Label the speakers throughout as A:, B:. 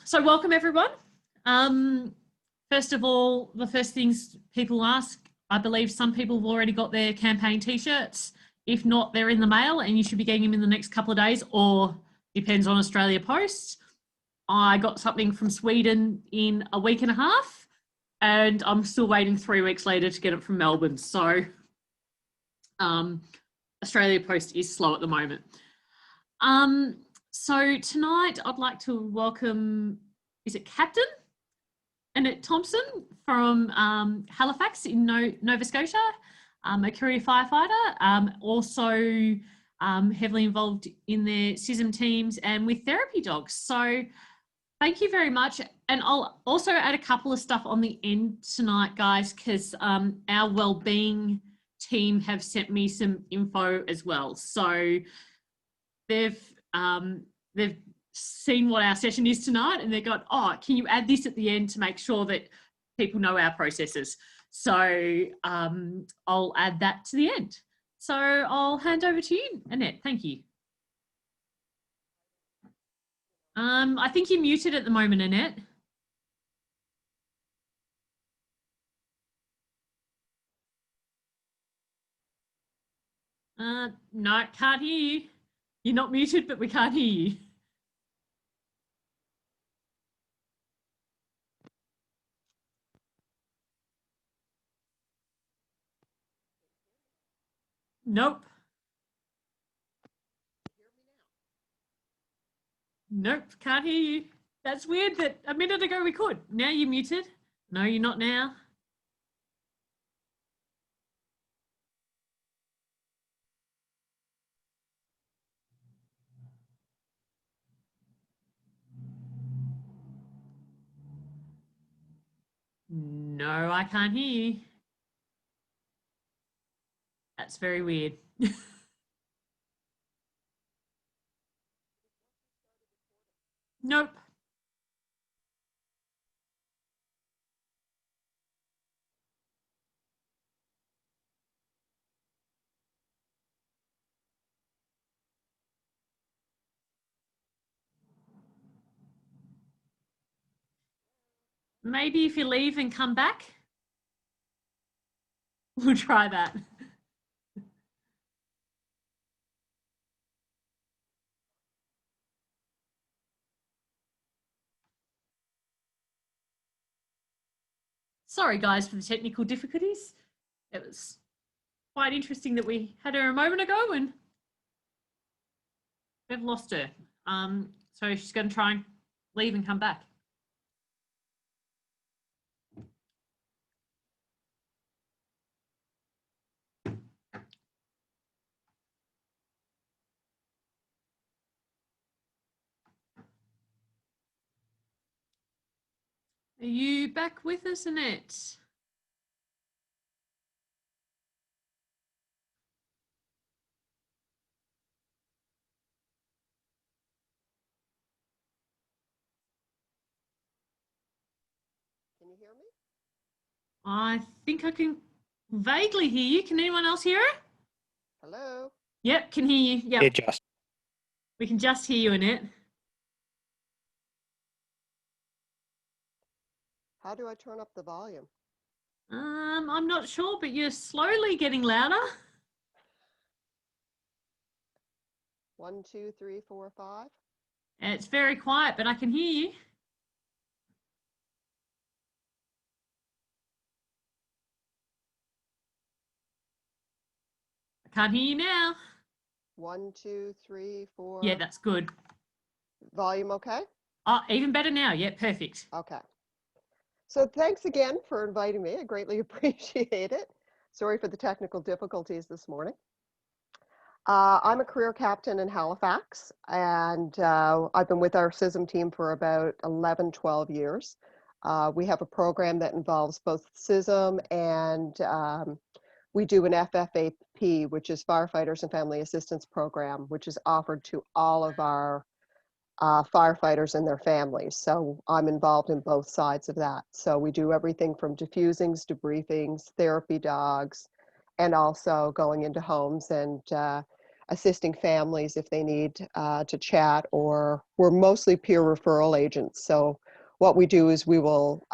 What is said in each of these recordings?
A: So welcome everyone. First of all, the first things people ask, I believe some people have already got their campaign t-shirts. If not, they're in the mail and you should be getting them in the next couple of days, or depends on Australia Post. I got something from Sweden in a week and a half and I'm still waiting 3 weeks later to get it from Melbourne. So Australia Post is slow at the moment. So tonight I'd like to welcome, is it Captain? Annette Thompson from Halifax in Nova Scotia, a career firefighter, also heavily involved in their CISM teams and with therapy dogs. So thank you very much. And I'll also add a couple of stuff on the end tonight, guys, because our wellbeing team have sent me some info as well. So they've seen what our session is tonight and they've got, oh, can you add this at the end to make sure that people know our processes? So I'll add that to the end. So I'll hand over to you, Annette. Thank you. I think you're muted at the moment, Annette. No, can't hear you. You're not muted, but we can't hear you. Nope. Nope, can't hear you. That's weird that a minute ago we could. Now you're muted. No, you're not now. No, I can't hear you. That's very weird. Nope. Maybe if you leave and come back, we'll try that. Sorry, guys, for the technical difficulties. It was quite interesting that we had her a moment ago and we've lost her. So she's going to try and leave and come back. Are you back with us, Annette?
B: Can you hear me?
A: I think I can vaguely hear you. Can anyone else hear her?
B: Hello?
A: Yep, can hear you. Yep. We can just hear you, Annette.
B: How do I turn up the volume?
A: I'm not sure, but you're slowly getting louder.
B: 1, 2, 3, 4, 5.
A: It's very quiet, but I can hear you. I can't hear you now.
B: 1, 2, 3, 4.
A: Yeah, that's good.
B: Volume okay?
A: Even better now. Yeah, perfect.
B: Okay. So thanks again for inviting me. I greatly appreciate it. Sorry for the technical difficulties this morning. I'm a career captain in Halifax, and I've been with our CISM team for about 11, 12 years. We have a program that involves both CISM and we do an FFAP, which is Firefighters and Family Assistance Program, which is offered to all of our firefighters and their families. So I'm involved in both sides of that. So we do everything from diffusings, debriefings, therapy dogs, and also going into homes and assisting families if they need to chat, or we're mostly peer referral agents. So what we do is we will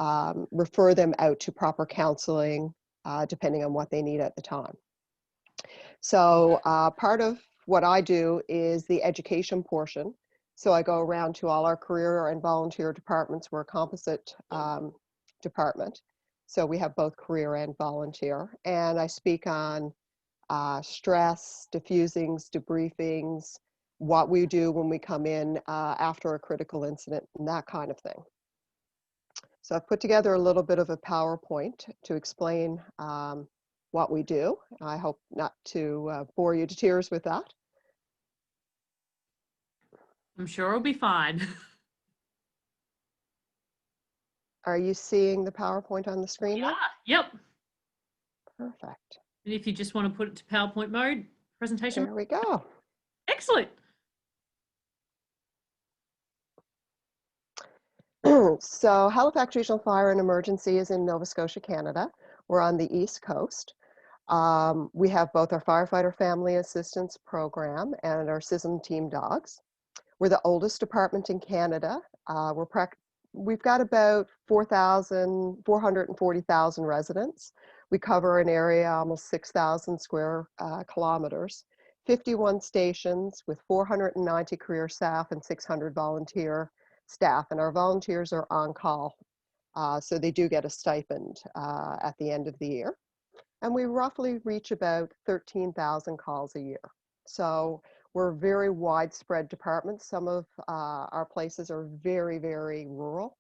B: refer them out to proper counseling depending on what they need at the time. So part of what I do is the education portion. So I go around to all our career and volunteer departments. We're a composite department. So we have both career and volunteer. And I speak on stress, diffusings, debriefings, what we do when we come in after a critical incident, and that kind of thing. So I've put together a little bit of a PowerPoint to explain what we do. I hope not to bore you to tears with that.
A: I'm sure it'll be fine.
B: Are you seeing the PowerPoint on the screen now?
A: Yep.
B: Perfect.
A: And if you just want to put it to PowerPoint mode, presentation.
B: There we go.
A: Excellent.
B: So Halifax Regional Fire and Emergency is in Nova Scotia, Canada. We're on the East Coast. We have both our firefighter family assistance program and our CISM team dogs. We're the oldest department in Canada. We've got about 440,000 residents. We cover an area almost 6,000 square kilometers, 51 stations with 490 career staff and 600 volunteer staff. And our volunteers are on call, so they do get a stipend at the end of the year. And we roughly reach about 13,000 calls a year. So we're a very widespread department. Some of our places are very, very rural,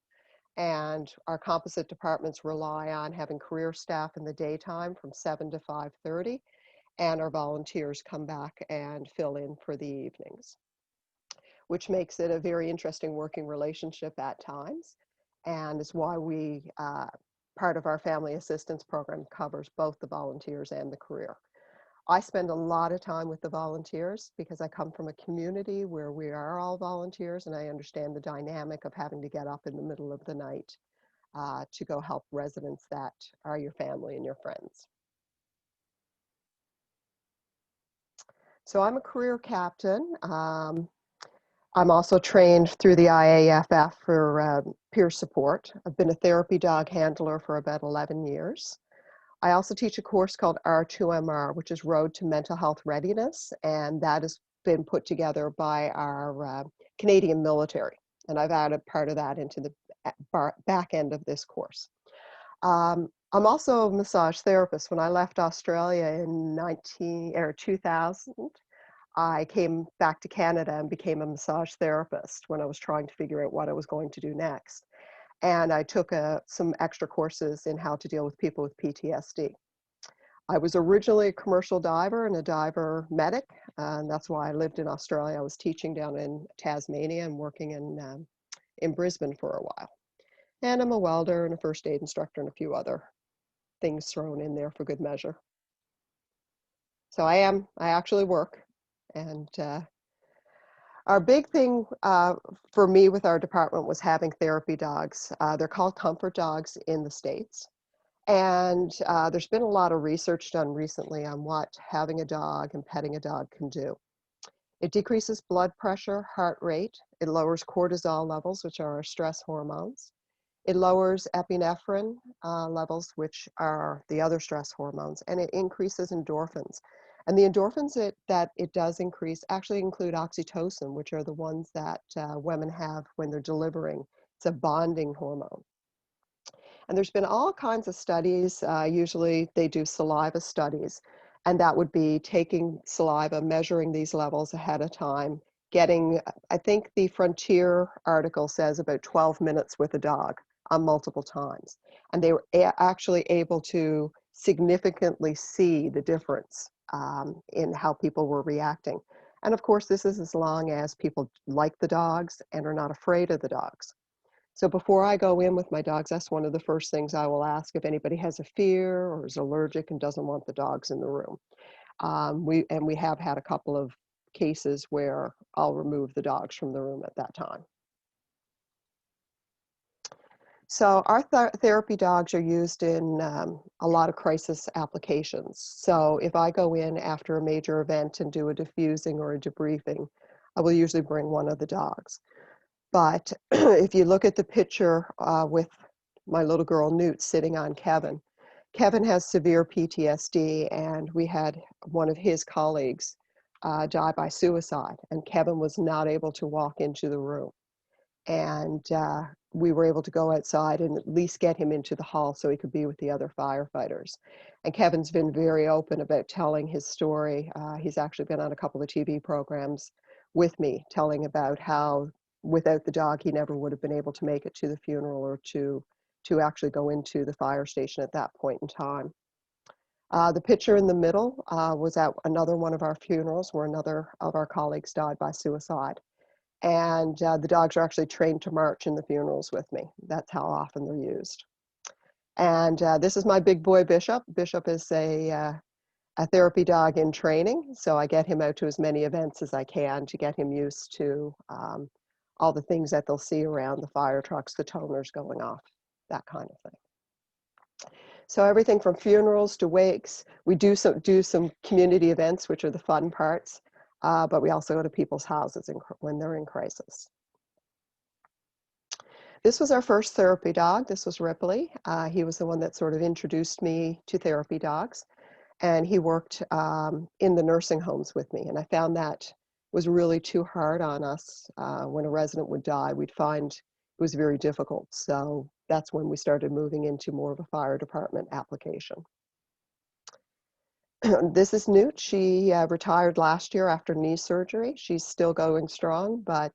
B: and our composite departments rely on having career staff in the daytime from 7 to 5:30, and our volunteers come back and fill in for the evenings, which makes it a very interesting working relationship at times, and is why we part of our family assistance program covers both the volunteers and the career. I spend a lot of time with the volunteers because I come from a community where we are all volunteers, and I understand the dynamic of having to get up in the middle of the night to go help residents that are your family and your friends. So I'm a career captain. I'm also trained through the IAFF for peer support. I've been a therapy dog handler for about 11 years. I also teach a course called R2MR, which is Road to Mental Health Readiness, and that has been put together by our Canadian military, and I've added part of that into the back end of this course. I'm also a massage therapist. When I left Australia in 2000, I came back to Canada and became a massage therapist when I was trying to figure out what I was going to do next. And I took some extra courses in how to deal with people with PTSD. I was originally a commercial diver and a diver medic, and that's why I lived in Australia. I was teaching down in Tasmania and working in Brisbane for a while. And I'm a welder and a first aid instructor and a few other things thrown in there for good measure. So I actually work. And our big thing for me with our department was having therapy dogs. They're called comfort dogs in the States. And there's been a lot of research done recently on what having a dog and petting a dog can do. It decreases blood pressure, heart rate. It lowers cortisol levels, which are our stress hormones. It lowers epinephrine levels, which are the other stress hormones, and it increases endorphins. And the endorphins that it does increase actually include oxytocin, which are the ones that women have when they're delivering. It's a bonding hormone. And there's been all kinds of studies. Usually they do saliva studies, and that would be taking saliva, measuring these levels ahead of time, getting, I think the Frontier article says about 12 minutes with a dog on multiple times. And they were actually able to significantly see the difference in how people were reacting. And of course, this is as long as people like the dogs and are not afraid of the dogs. So before I go in with my dogs, that's one of the first things I will ask if anybody has a fear or is allergic and doesn't want the dogs in the room. We have had a couple of cases where I'll remove the dogs from the room at that time. So our therapy dogs are used in a lot of crisis applications. So if I go in after a major event and do a diffusing or a debriefing, I will usually bring one of the dogs. But if you look at the picture with my little girl Newt sitting on Kevin, Kevin has severe PTSD, and we had one of his colleagues die by suicide, and Kevin was not able to walk into the room. And we were able to go outside and at least get him into the hall so he could be with the other firefighters. And Kevin's been very open about telling his story. He's actually been on a couple of TV programs with me, telling about how without the dog, he never would have been able to make it to the funeral or to actually go into the fire station at that point in time. The picture in the middle was at another one of our funerals where another of our colleagues died by suicide. And the dogs are actually trained to march in the funerals with me. That's how often they're used. And this is my big boy, Bishop. Bishop is a therapy dog in training, so I get him out to as many events as I can to get him used to all the things that they'll see around the fire trucks, the toners going off, that kind of thing. So everything from funerals to wakes. We do some community events, which are the fun parts. But we also go to people's houses when they're in crisis. This was our first therapy dog. This was Ripley. He was the one that sort of introduced me to therapy dogs. And he worked in the nursing homes with me. And I found that was really too hard on us. When a resident would die, we'd find it was very difficult. So that's when we started moving into more of a fire department application. This is Newt. She retired last year after knee surgery. She's still going strong, but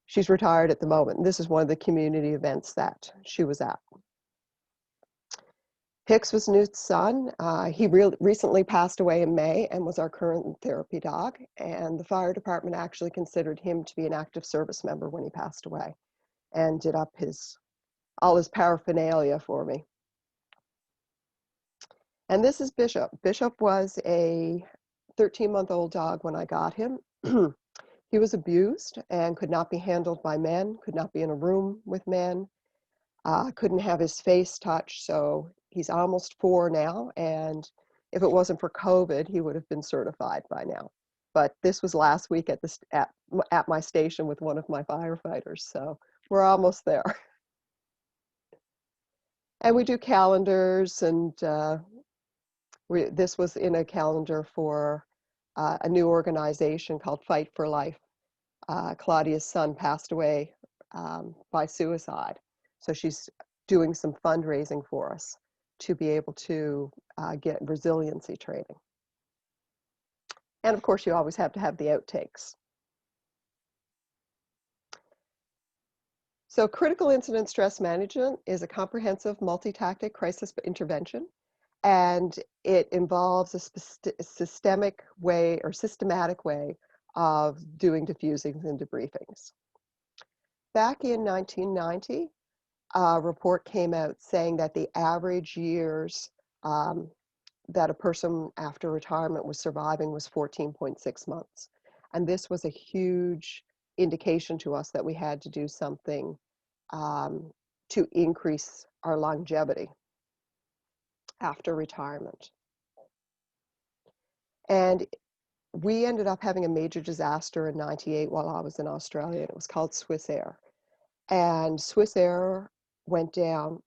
B: she's retired at the moment. This is one of the community events that she was at. Hicks was Newt's son. He recently passed away in May and was our current therapy dog. And the fire department actually considered him to be an active service member when he passed away and did up all his paraphernalia for me. And this is Bishop. Bishop was a 13-month-old dog when I got him. He was abused and could not be handled by men, could not be in a room with men, couldn't have his face touched. So he's almost 4 now. And if it wasn't for COVID, he would have been certified by now. But this was last week at my station with one of my firefighters. So we're almost there. And we do calendars, and this was in a calendar for a new organization called Fight for Life. Claudia's son passed away by suicide. So she's doing some fundraising for us to be able to get resiliency training. And of course, you always have to have the outtakes. So critical incident stress management is a comprehensive multi-tactic crisis intervention. And it involves a systematic way of doing diffusings and debriefings. Back in 1990, a report came out saying that the average years that a person after retirement was surviving was 14.6 months. And this was a huge indication to us that we had to do something to increase our longevity after retirement. And we ended up having a major disaster in '98 while I was in Australia, and it was called Swissair. And Swissair went down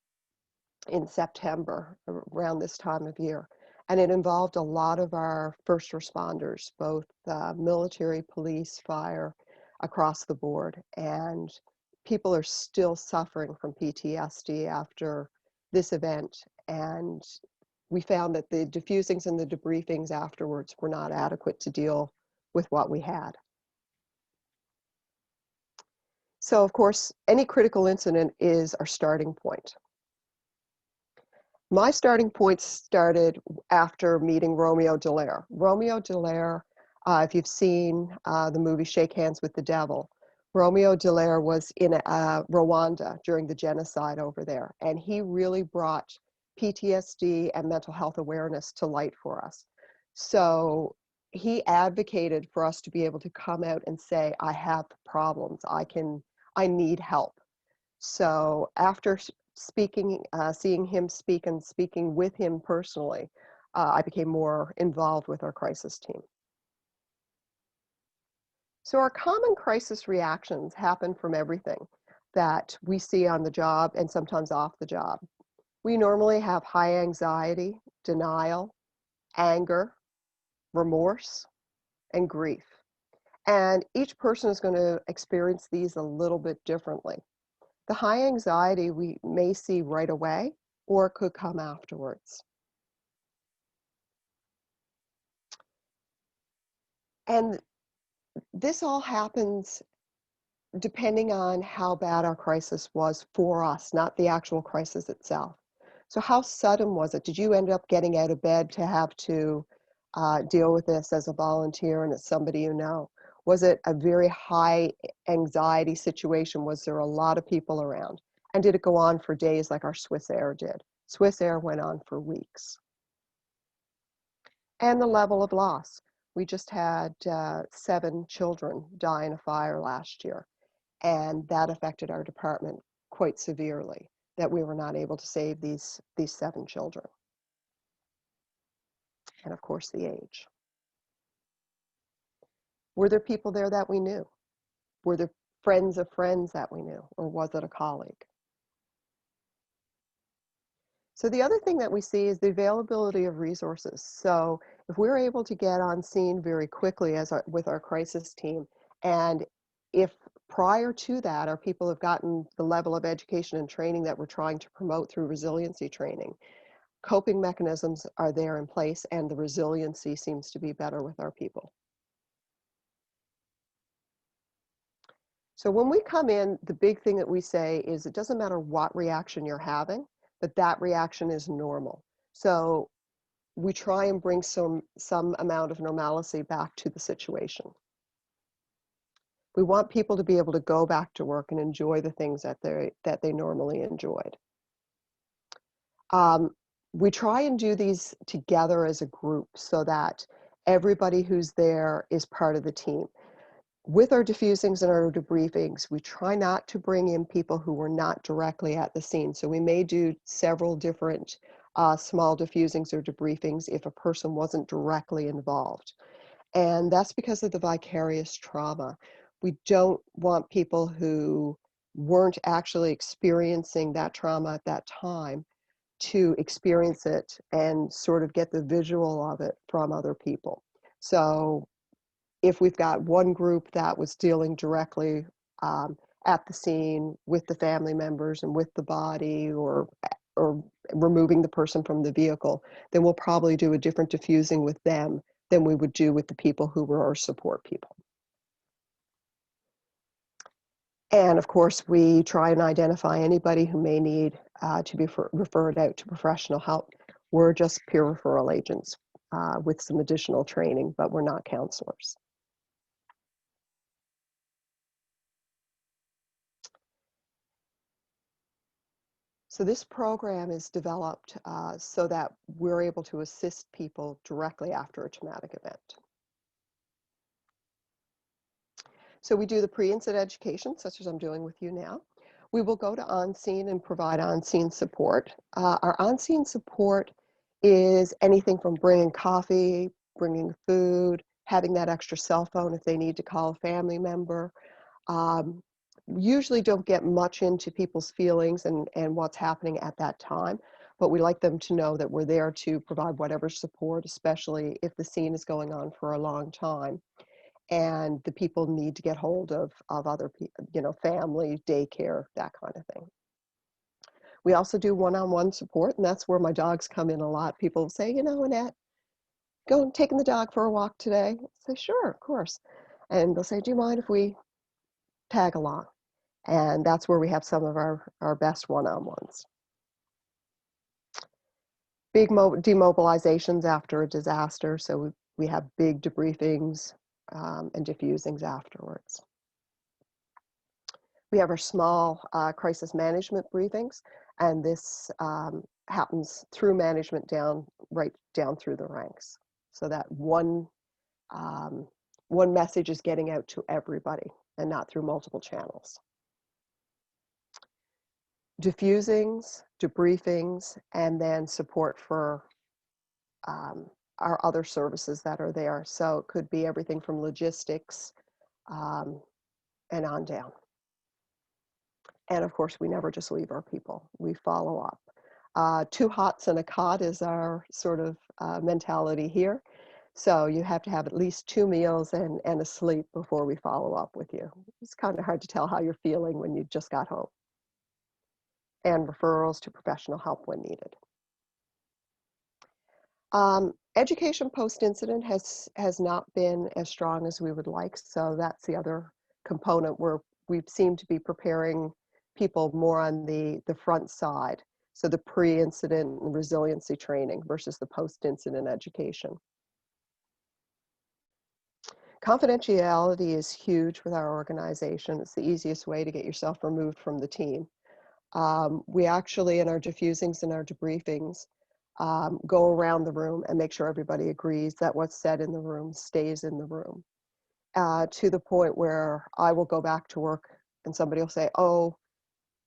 B: in September, around this time of year. And it involved a lot of our first responders, both military, police, fire, across the board. And people are still suffering from PTSD after this event. And we found that the diffusings and the debriefings afterwards were not adequate to deal with what we had. So of course, any critical incident is our starting point. My starting point started after meeting Romeo Dallaire. Romeo Dallaire, if you've seen the movie Shake Hands with the Devil, Romeo Dallaire was in Rwanda during the genocide over there, and he really brought PTSD and mental health awareness to light for us. So he advocated for us to be able to come out and say, I have problems, I need help. So after speaking, seeing him speak and speaking with him personally, I became more involved with our crisis team. So our common crisis reactions happen from everything that we see on the job and sometimes off the job. We normally have high anxiety, denial, anger, remorse, and grief. And each person is going to experience these a little bit differently. The high anxiety we may see right away, or it could come afterwards. And this all happens depending on how bad our crisis was for us, not the actual crisis itself. So how sudden was it? Did you end up getting out of bed to have to deal with this as a volunteer and as somebody you know? Was it a very high anxiety situation? Was there a lot of people around? And did it go on for days like our Swiss Air did? Swiss Air went on for weeks. And the level of loss. We just had 7 children die in a fire last year, and that affected our department quite severely, that we were not able to save these 7 children. And of course, the age. Were there people there that we knew? Were there friends of friends that we knew, or was it a colleague? So the other thing that we see is the availability of resources. So if we're able to get on scene very quickly with our crisis team, and if prior to that our people have gotten the level of education and training that we're trying to promote through resiliency training, coping mechanisms are there in place, and the resiliency seems to be better with our people. So when we come in, the big thing that we say is it doesn't matter what reaction you're having, but that reaction is normal. So we try and bring some amount of normalcy back to the situation. We want people to be able to go back to work and enjoy the things that they normally enjoyed. We try and do these together as a group so that everybody who's there is part of the team. With our diffusings and our debriefings, we try not to bring in people who were not directly at the scene. So we may do several different small diffusings or debriefings if a person wasn't directly involved. And that's because of the vicarious trauma. We don't want people who weren't actually experiencing that trauma at that time to experience it and sort of get the visual of it from other people. So if we've got one group that was dealing directly at the scene with the family members and with the body, or removing the person from the vehicle, then we'll probably do a different diffusing with them than we would do with the people who were our support people. And of course, we try and identify anybody who may need to be referred out to professional help. We're just peer referral agents with some additional training, but we're not counselors. So this program is developed so that we're able to assist people directly after a traumatic event. So we do the pre-incident education, such as I'm doing with you now. We will go to on-scene and provide on-scene support. Our on-scene support is anything from bringing coffee, bringing food, having that extra cell phone if they need to call a family member. Usually don't get much into people's feelings and what's happening at that time, but we like them to know that we're there to provide whatever support, especially if the scene is going on for a long time and the people need to get hold of other people, you know, family, daycare, that kind of thing. We also do one-on-one support, and that's where my dogs come in a lot. People say, you know, Annette, taking the dog for a walk today? I say, sure, of course. And they'll say, do you mind if we tag along? And that's where we have some of our best one-on-ones. Big demobilizations after a disaster, so we have big debriefings and diffusings afterwards. We have our small crisis management briefings, and this happens through management right down through the ranks, so that one message is getting out to everybody and not through multiple channels. diffusings, debriefings, and then support for our other services that are there. So it could be everything from logistics and on down. And of course, we never just leave our people. We follow up. 2 hots and a cot is our sort of mentality here. So you have to have at least 2 meals and a sleep before we follow up with you. It's kind of hard to tell how you're feeling when you just got home. And referrals to professional help when needed. Education post-incident has not been as strong as we would like. So that's the other component where we seem to be preparing people more on the front side. So the pre-incident resiliency training versus the post-incident education. Confidentiality is huge with our organization. It's the easiest way to get yourself removed from the team. We actually, in our diffusings and our debriefings, go around the room and make sure everybody agrees that what's said in the room stays in the room. To the point where I will go back to work and somebody will say, oh,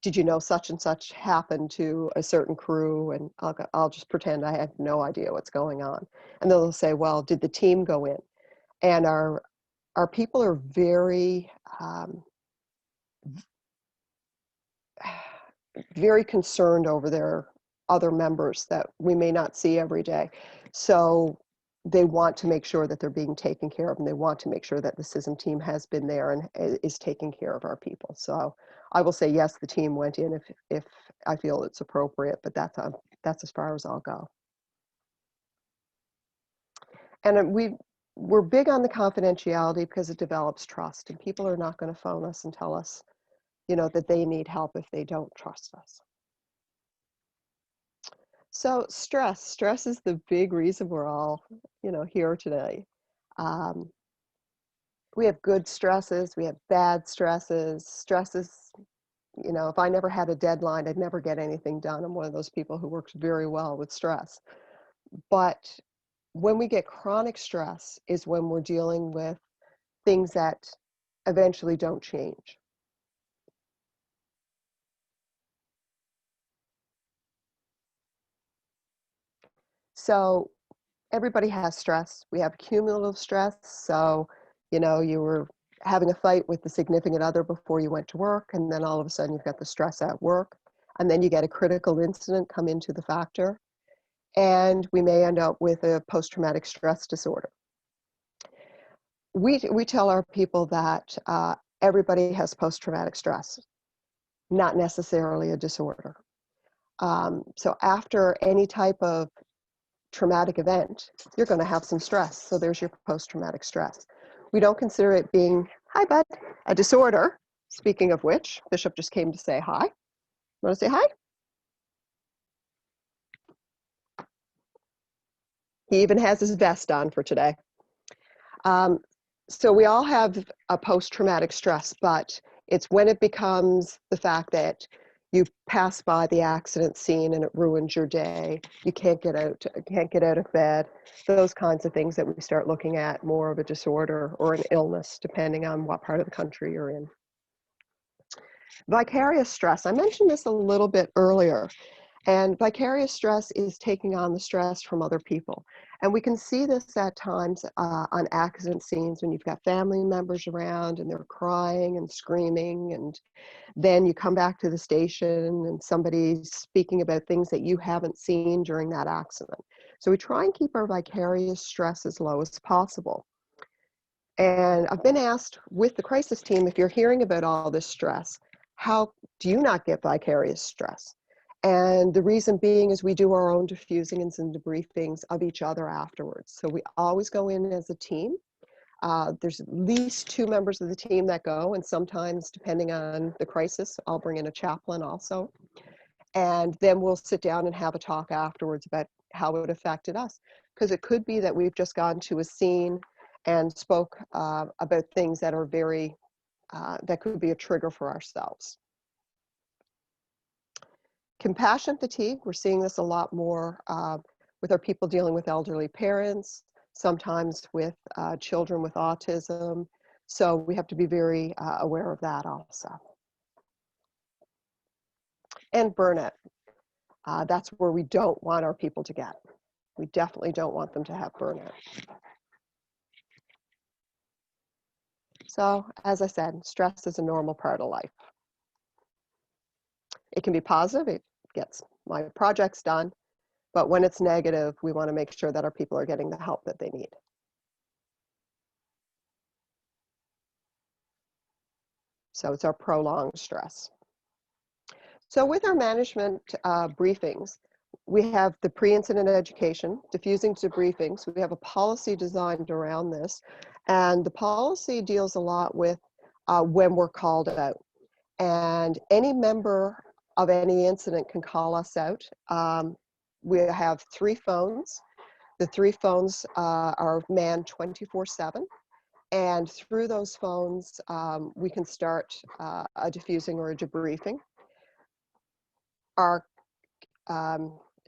B: did you know such and such happened to a certain crew? And I'll just pretend I have no idea what's going on. And then they'll say, well, did the team go in? And our people are very, very concerned over their other members that we may not see every day. So they want to make sure that they're being taken care of, and they want to make sure that the CISM team has been there and is taking care of our people. So I will say, yes, the team went in if I feel it's appropriate, but that's as far as I'll go. And we're big on the confidentiality because it develops trust, and people are not going to phone us and tell us, you know, that they need help if they don't trust us. So stress is the big reason we're all, you know, here today. We have good stresses, we have bad stresses. Stresses, you know, if I never had a deadline, I'd never get anything done. I'm one of those people who works very well with stress. But when we get chronic stress is when we're dealing with things that eventually don't change. So everybody has stress. We have cumulative stress. So, you know, you were having a fight with the significant other before you went to work, and then all of a sudden you've got the stress at work, and then you get a critical incident come into the factor, and we may end up with a post-traumatic stress disorder. We tell our people that everybody has post-traumatic stress, not necessarily a disorder. So after any type of traumatic event, you're going to have some stress. So there's your post-traumatic stress. We don't consider it being, hi bud, a disorder. Speaking of which, Bishop just came to say hi. Want to say hi? He even has his vest on for today. So we all have a post-traumatic stress, but it's when it becomes the fact that you pass by the accident scene and it ruins your day. You can't get out of bed. Those kinds of things that we start looking at more of a disorder or an illness, depending on what part of the country you're in. Vicarious stress. I mentioned this a little bit earlier. And vicarious stress is taking on the stress from other people. And we can see this at times on accident scenes when you've got family members around and they're crying and screaming, and then you come back to the station and somebody's speaking about things that you haven't seen during that accident. So we try and keep our vicarious stress as low as possible. And I've been asked with the crisis team, if you're hearing about all this stress, how do you not get vicarious stress? And the reason being is we do our own diffusings and debriefings of each other afterwards. So we always go in as a team. There's at least 2 members of the team that go, and sometimes, depending on the crisis, I'll bring in a chaplain also. And then we'll sit down and have a talk afterwards about how it affected us. Because it could be that we've just gone to a scene and spoke about things that are very, that could be a trigger for ourselves. Compassion fatigue, we're seeing this a lot more with our people dealing with elderly parents, sometimes with children with autism. So we have to be very aware of that also. and burnout. That's where we don't want our people to get. We definitely don't want them to have burnout. So, as I said, stress is a normal part of life. It can be positive, it gets my projects done, but when it's negative, we want to make sure that our people are getting the help that they need. So it's our prolonged stress. So with our management briefings, we have the pre-incident education, diffusing debriefings. We have a policy designed around this, and the policy deals a lot with when we're called out. And any member of any incident can call us out. We have 3 phones. The 3 phones are manned 24/7. And through those phones, we can start a diffusing or a debriefing. Our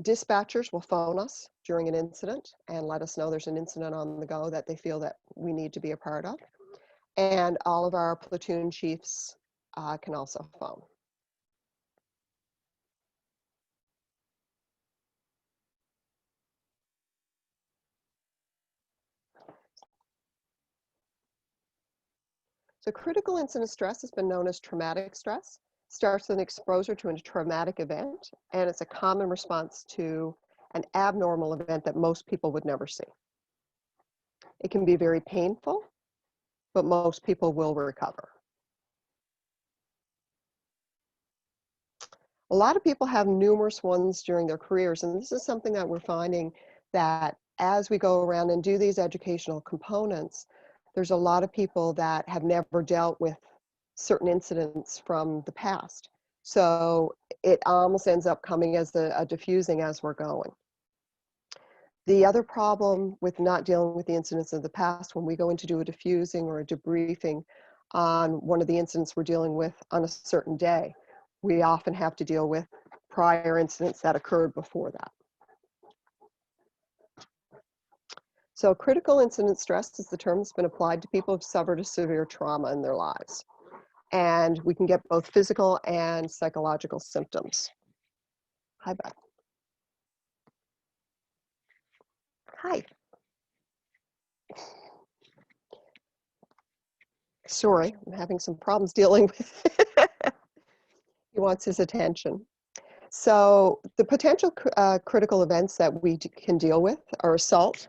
B: dispatchers will phone us during an incident and let us know there's an incident on the go that they feel that we need to be a part of. And all of our platoon chiefs can also phone. So critical incident stress has been known as traumatic stress. Starts with an exposure to a traumatic event, and it's a common response to an abnormal event that most people would never see. It can be very painful, but most people will recover. A lot of people have numerous ones during their careers, and this is something that we're finding that as we go around and do these educational components, there's a lot of people that have never dealt with certain incidents from the past. So it almost ends up coming as a diffusing as we're going. The other problem with not dealing with the incidents of the past, when we go in to do a diffusing or a debriefing on one of the incidents we're dealing with on a certain day, we often have to deal with prior incidents that occurred before that. So critical incident stress is the term that's been applied to people who've suffered a severe trauma in their lives. And we can get both physical and psychological symptoms. Hi, Beth. Hi. Sorry, I'm having some problems dealing with it. He wants his attention. So the potential critical events that we can deal with are assault,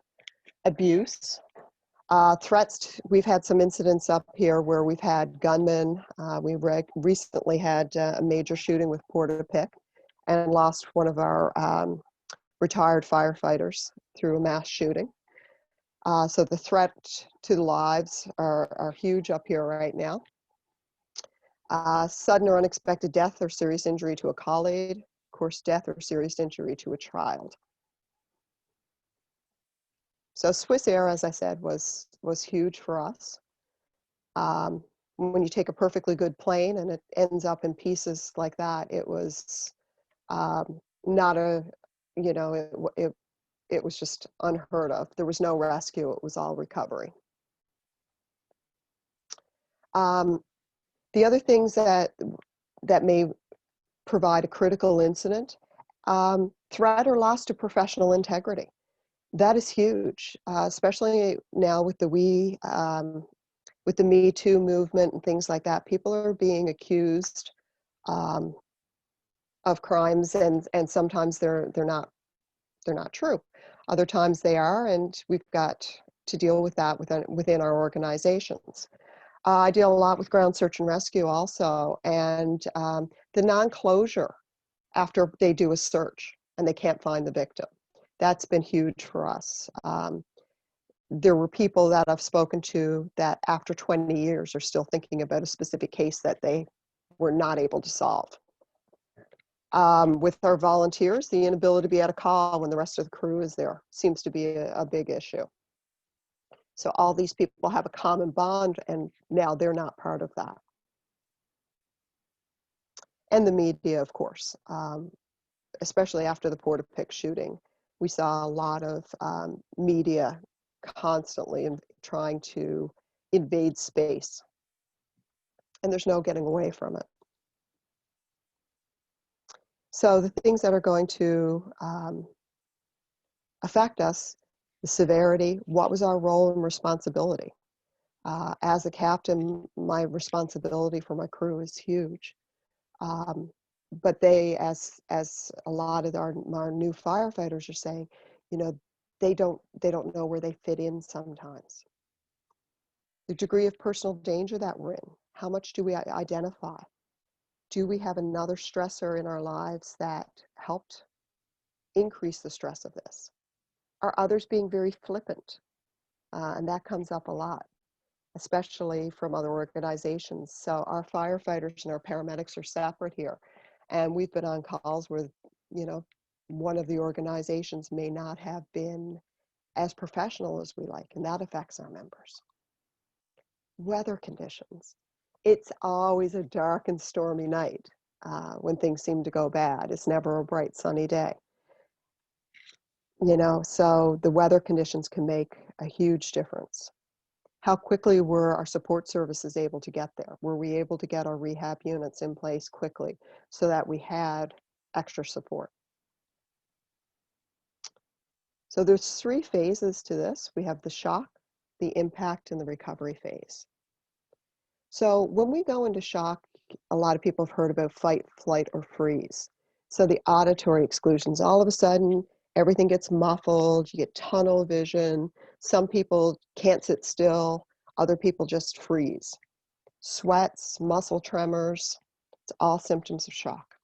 B: abuse, threats. We've had some incidents up here where we've had gunmen. We recently had a major shooting with Porta-Pick and lost one of our retired firefighters through a mass shooting. So the threat to the lives are huge up here right now. Sudden or unexpected death or serious injury to a colleague, of course, death or serious injury to a child. So Swiss Air, as I said, was huge for us. When you take a perfectly good plane and it ends up in pieces like that, it was not a, you know, it was just unheard of. There was no rescue, it was all recovery. The other things that may provide a critical incident, threat or loss to professional integrity. That is huge, especially now with the with the Me Too movement and things like that. People are being accused of crimes, and sometimes they're not true. Other times they are, and we've got to deal with that within our organizations. I deal a lot with ground search and rescue also, and the non-closure after they do a search and they can't find the victim. That's been huge for us. There were people that I've spoken to that after 20 years are still thinking about a specific case that they were not able to solve. With our volunteers, the inability to be at a call when the rest of the crew is there seems to be a big issue. So all these people have a common bond, and now they're not part of that. And the media, of course, especially after the Porta-Pick shooting, we saw a lot of media constantly trying to invade space, and there's no getting away from it. So the things that are going to affect us, the severity, what was our role and responsibility? As a captain, my responsibility for my crew is huge. But they, as a lot of our new firefighters are saying, you know, they don't know where they fit in sometimes. The degree of personal danger that we're in, how much do we identify? Do we have another stressor in our lives that helped increase the stress of this? Are others being very flippant? And that comes up a lot, especially from other organizations. So our firefighters and our paramedics are separate here. And we've been on calls where, you know, one of the organizations may not have been as professional as we like, and that affects our members. Weather conditions. It's always a dark and stormy night when things seem to go bad. It's never a bright sunny day. You know, so the weather conditions can make a huge difference. How quickly were our support services able to get there? Were we able to get our rehab units in place quickly so that we had extra support? So there's 3 phases to this. We have the shock, the impact, and the recovery phase. So when we go into shock, a lot of people have heard about fight, flight, or freeze. So the auditory exclusions, all of a sudden, everything gets muffled, you get tunnel vision. Some people can't sit still, other people just freeze. Sweats, muscle tremors, it's all symptoms of shock.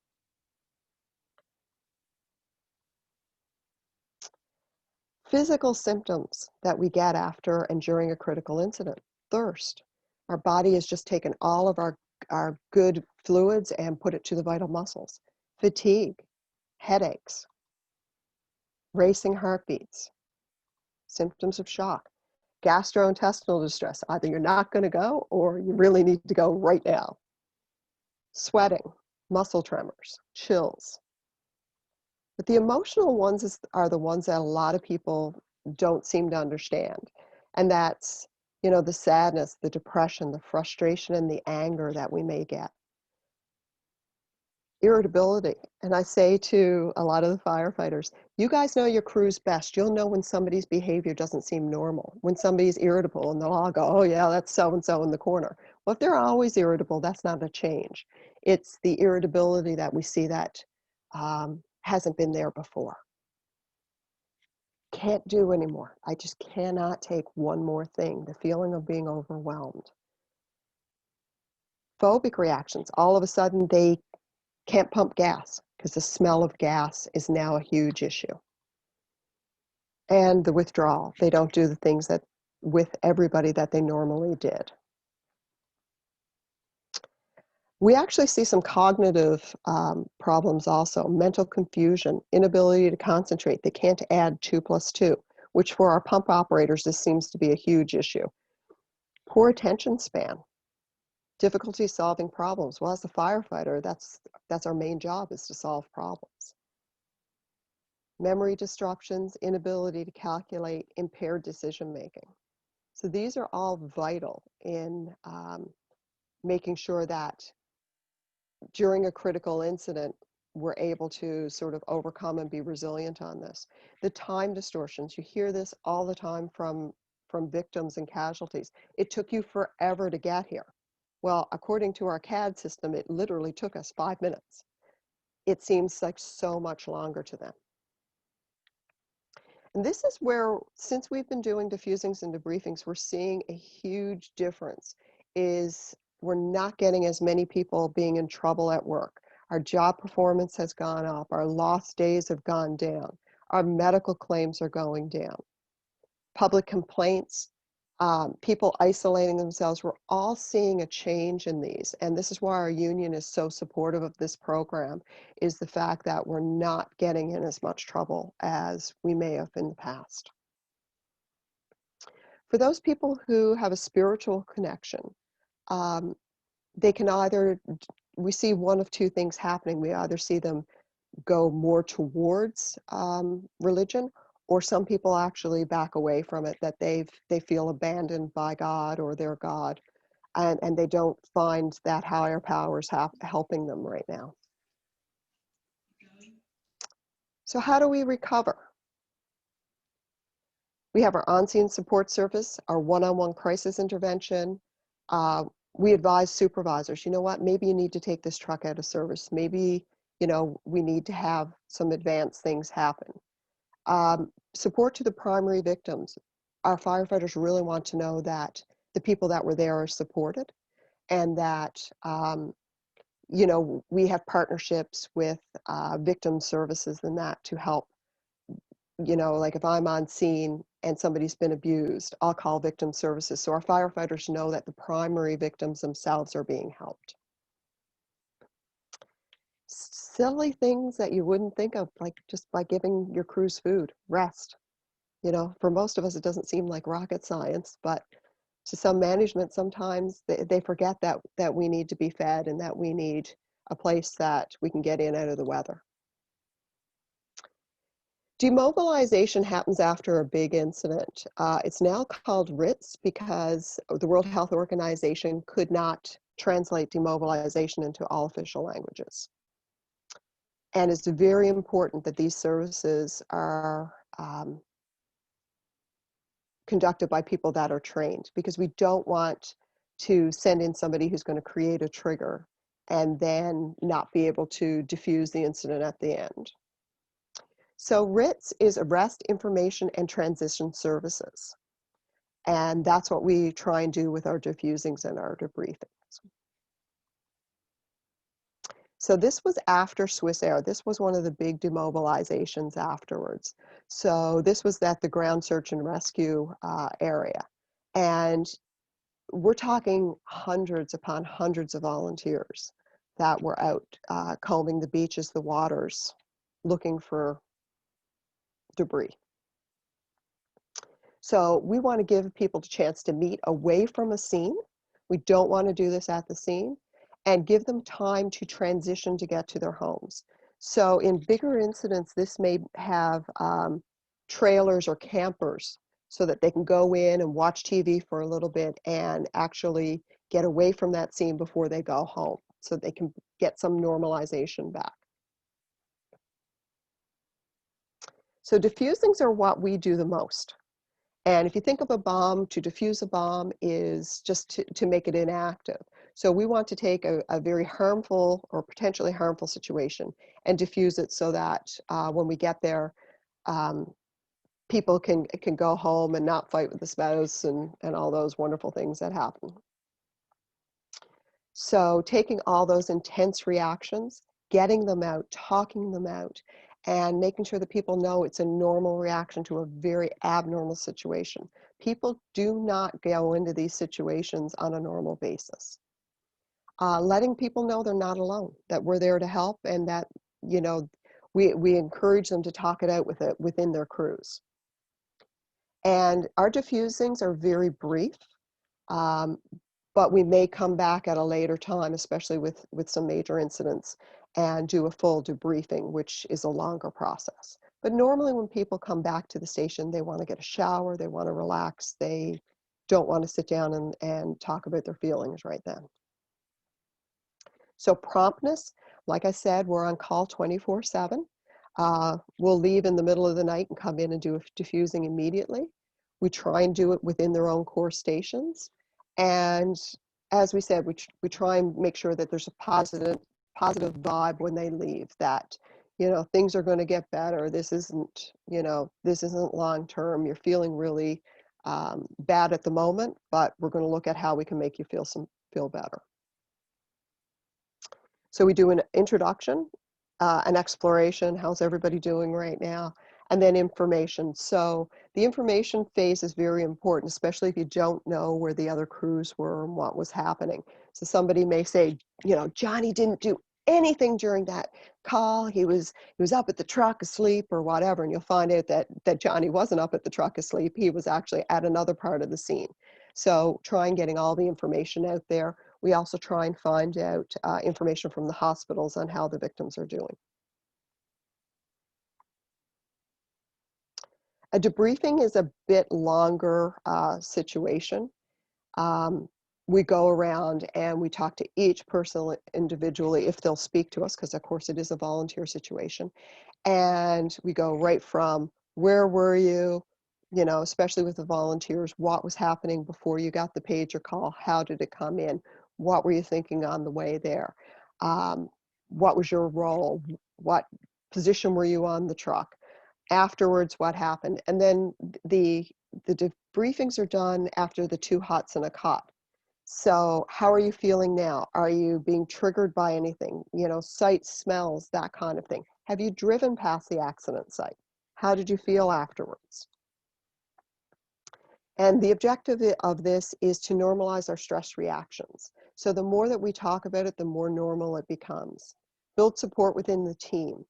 B: Physical symptoms that we get after and during a critical incident. Thirst. Our body has just taken all of our good fluids and put it to the vital muscles. Fatigue, headaches, racing heartbeats, symptoms of shock. Gastrointestinal distress. Either you're not going to go or you really need to go right now. Sweating, muscle tremors, chills. But the emotional ones are the ones that a lot of people don't seem to understand. And that's, you know, the sadness, the depression, the frustration, and the anger that we may get. Irritability. And I say to a lot of the firefighters, you guys know your crew's best. You'll know when somebody's behavior doesn't seem normal, when somebody's irritable, and they'll all go, oh yeah, that's so-and-so in the corner. Well, if they're always irritable, that's not a change. It's the irritability that we see that hasn't been there before. Can't do anymore. I just cannot take one more thing. The feeling of being overwhelmed. Phobic reactions. All of a sudden they can't pump gas because the smell of gas is now a huge issue. And the withdrawal. They don't do the things that with everybody that they normally did. We actually see some cognitive problems also. Mental confusion, inability to concentrate. They can't add 2 + 2, which for our pump operators, this seems to be a huge issue. Poor attention span, difficulty solving problems. Well, as a firefighter, that's our main job, is to solve problems. Memory disruptions, inability to calculate, impaired decision making. So these are all vital in making sure that during a critical incident, we're able to sort of overcome and be resilient on this. The time distortions, you hear this all the time from victims and casualties. It took you forever to get here. Well, according to our CAD system, it literally took us 5 minutes. It seems like so much longer to them. And this is where, since we've been doing diffusings and debriefings, we're seeing a huge difference. Is we're not getting as many people being in trouble at work. Our job performance has gone up. Our lost days have gone down. Our medical claims are going down. Public complaints, people isolating themselves, we're all seeing a change in these. And this is why our union is so supportive of this program, is the fact that we're not getting in as much trouble as we may have in the past. For those people who have a spiritual connection, they can either, we see one of 2 things happening. We either see them go more towards religion, or some people actually back away from it, that they feel abandoned by God or their God, and they don't find that higher powers helping them right now. So how do we recover? We have our on-scene support service, our one-on-one crisis intervention. We advise supervisors, you know what, maybe you need to take this truck out of service. Maybe, we need to have some advanced things happen. Support to the primary victims. Our firefighters really want to know that the people that were there are supported, and that, we have partnerships with victim services and that to help. Like if I'm on scene and somebody's been abused, I'll call victim services. So our firefighters know that the primary victims themselves are being helped. Silly things that you wouldn't think of, like just by giving your crews food, rest. For most of us, it doesn't seem like rocket science, but to some management, sometimes they forget that we need to be fed and that we need a place that we can get in out of the weather. Demobilization happens after a big incident. It's now called RITS because the World Health Organization could not translate demobilization into all official languages. And it's very important that these services are conducted by people that are trained, because we don't want to send in somebody who's going to create a trigger and then not be able to diffuse the incident at the end. So RITS is Arrest, Information, and Transition Services. And that's what we try and do with our diffusings and our debriefings. So this was after Swiss Air. This was one of the big demobilizations afterwards. So this was at the ground search and rescue area. And we're talking hundreds upon hundreds of volunteers that were out combing the beaches, the waters, looking for debris. So we want to give people a chance to meet away from a scene. We don't want to do this at the scene, and give them time to transition to get to their homes. So in bigger incidents, this may have trailers or campers so that they can go in and watch TV for a little bit and actually get away from that scene before they go home, so they can get some normalization back. So diffusings are what we do the most. And if you think of a bomb, to defuse a bomb is just to make it inactive. So we want to take a very harmful or potentially harmful situation and diffuse it so that when we get there, people can go home and not fight with the spouse and all those wonderful things that happen. So taking all those intense reactions, getting them out, talking them out, and making sure that people know it's a normal reaction to a very abnormal situation. People do not go into these situations on a normal basis. Letting people know they're not alone, that we're there to help, and that we encourage them to talk it out within their crews. And our diffusings are very brief, but we may come back at a later time, especially with some major incidents, and do a full debriefing, which is a longer process. But normally when people come back to the station, they want to get a shower, they want to relax, they don't want to sit down and talk about their feelings right then. So promptness, like I said, we're on call 24/7. We'll leave in the middle of the night and come in and do a diffusing immediately. We try and do it within their own core stations. And as we said, we try and make sure that there's a positive vibe when they leave, that things are going to get better. This isn't long term. You're feeling really bad at the moment, but we're going to look at how we can make you feel better. So we do an introduction, an exploration, how's everybody doing right now, and then information. So the information phase is very important, especially if you don't know where the other crews were and what was happening. So somebody may say, Johnny didn't do anything during that call. He was up at the truck asleep or whatever, and you'll find out that Johnny wasn't up at the truck asleep. He was actually at another part of the scene. So try and getting all the information out there. We also try and find out information from the hospitals on how the victims are doing. A debriefing is a bit longer situation. we go around and we talk to each person individually if they'll speak to us, because of course it is a volunteer situation. And we go right from where were you, you know, especially with the volunteers, what was happening before you got the pager call, how did it come in, what were you thinking on the way there, what was your role, what position were you on the truck, afterwards what happened. And then the debriefings are done after the 2 hots and a cot. So how are you feeling now? Are you being triggered by anything? You know, sights, smells, that kind of thing. Have you driven past the accident site? How did you feel afterwards? And the objective of this is to normalize our stress reactions. So the more that we talk about it, the more normal it becomes. Build support within the team.